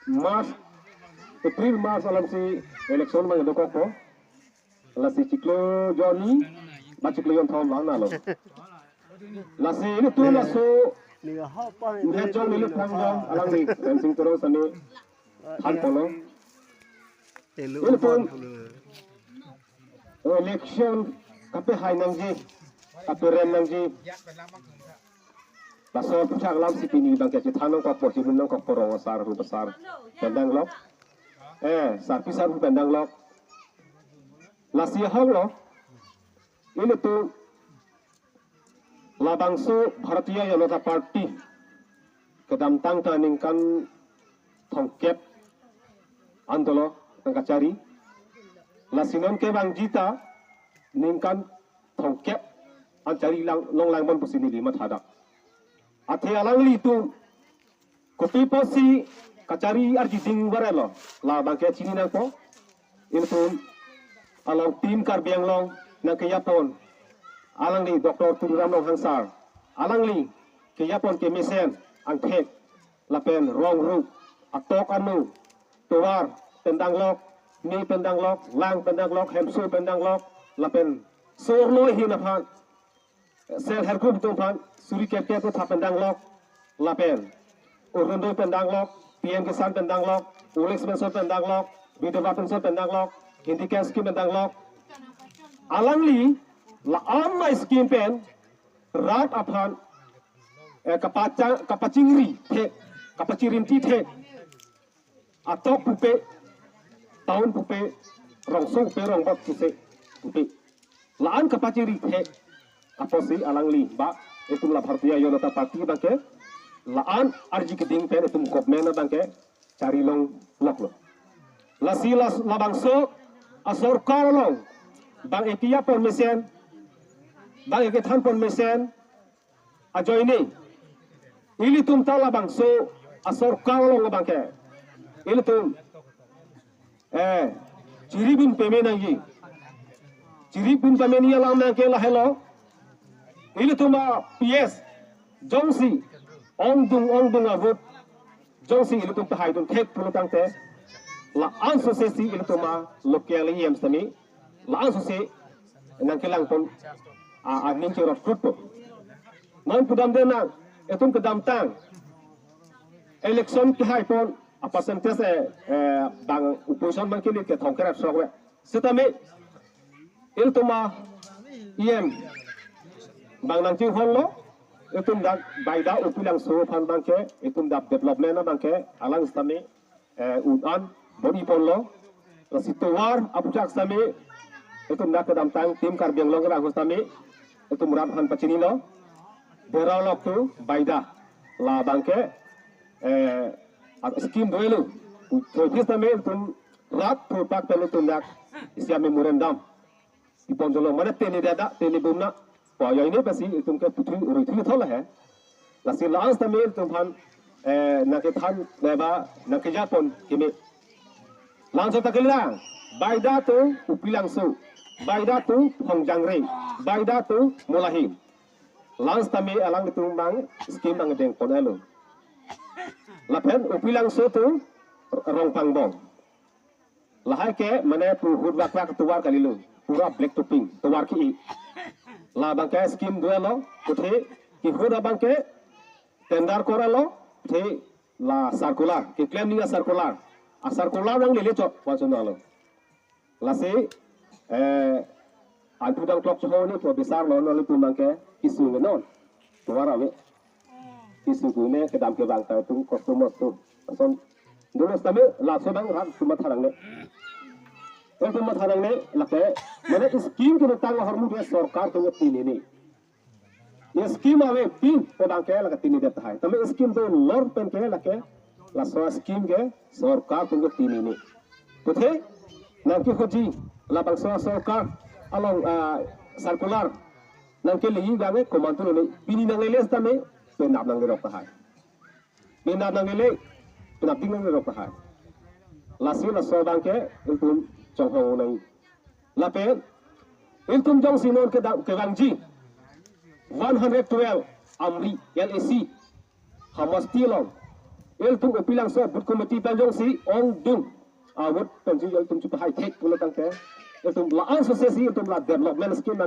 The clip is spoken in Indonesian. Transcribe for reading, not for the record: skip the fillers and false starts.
Mars April Mars alam si election mang do ko la si ciklo Johnny ba ciklo yon thom lang na lo la si ini tu la so dia jong ni thang jong alang ni dancing terus ani han polo ini pun election kape hai nang ji kape rem nang ji la so puchak lam si pini bang ke thanong ko por sinun ko porong sar ru besar pendang lok sar pisar ru pendang lok la si hong lo ini tu la bangsu Bharatiya Janata Party kedam tang taningkan thongkep andolo tangkacari la sinon ke bang jita ningkan thongkep ancari long lang bon pusini lima thada athe alang li tu kopi posi kacari arji ding barelo la bangke chini nang ko itu alang tim kar biang long na ke yapon alang li Dr. Turam Long Hangsar alang li ke yapon ke mesen ang thek lapen rong ru atok anu tuar pendang lok ni pendang lok lang pendang lok hemsu pendang lok lapen sorloi hinaphan sel hergum tumpan suri kepke ko tha pendang lok lapen urundo pendang lok PM Kisan pendang lok Ulex Benso pendang lok Bidova Benso pendang lok Indika skim pendang lok alang li la amma skim pen rat aphan kapacingri the kapacirinti the atok pupe tahun pupe rongsong pe rong bot puse pupe laan kapaciri the aposi alang li ba itu la Bharatiya Janata Party bangke laan arji keding pen itu kopmena bangke cari long lok lo la silas la bangso asor karolong bang ekia pon mesen bang eke than pon mesen ajoini ili tum tala bangso asor karolong bangke ili tum ciribin pemena yi ciribin pemenia lang na ke la hello ili tuma PS jongsi ong dung avut jongsi ili tum hai tum thek pulutang te la an sosesi ili tuma lokal yem sami la an sosi nang kelang pun a ning cerot fruto non pudam dena etum kedam tang election ki hai pon apa sentese bang opposition man kili ke thongkerap sokwe setame il tuma iem bang nang ting hollo etum dak baida upilang so phan bangke etum dak development na bangke alang stame udan bodi ponlo rasitowar apujak stame etum dak kedam tang tim kar biang long ra stame etum ram han pachini lo beralok tu baida la bangke skim doelu to tame tum rat to pak tele tum dak siame murendam ipon jolo mana teni dada teni bumna poyo ini pasi tum ke putri urithli thola hai la si lans tame tum phan na ke than leba na ke japon kimi lans ta kelang baida tu upilang su baida tu hongjangre baida tu mulahi lans tame alang tum bang skim bang deng ponelo lapen upilang so tu rong pangbong lahai ke mane pu hud wak tuwar kalilu pura black to pink tuwar ki la bangke skim duelo uthi ki hud bangke tender koralo the la circular ki claim ni circular a circular rang lele chot wasonalo la se an pudang clock cho ni to besar lo no tu bangke isu non tuwar ave isu ne kedam ke bang ta tu customer tu son dulu stame la so bang ram cuma tharang ne itu cuma tharang ne lake mana skim tu tang hormu dia sarkar tu tini ni ये स्कीम आवे तीन तो बang ke lake tini det hai tame skim tu lor pen ke lake la so skim ke sarkar tu tini ni to the nang ki khoji la bang so sarkar along circular nang ke li gawe komantu ni pini nang les tame to nap nang rok hai pinap nang le pinap ding nang rok hai la si la so bang ke iltum chong ho nang la pe iltum jong sinon ke bang ji 112 amri LAC hamas tilong el tung upilang so but committee panjong si ong dung awut penju el tung chupa high tech pula tang ke el tung la ang so se si el tung la development scheme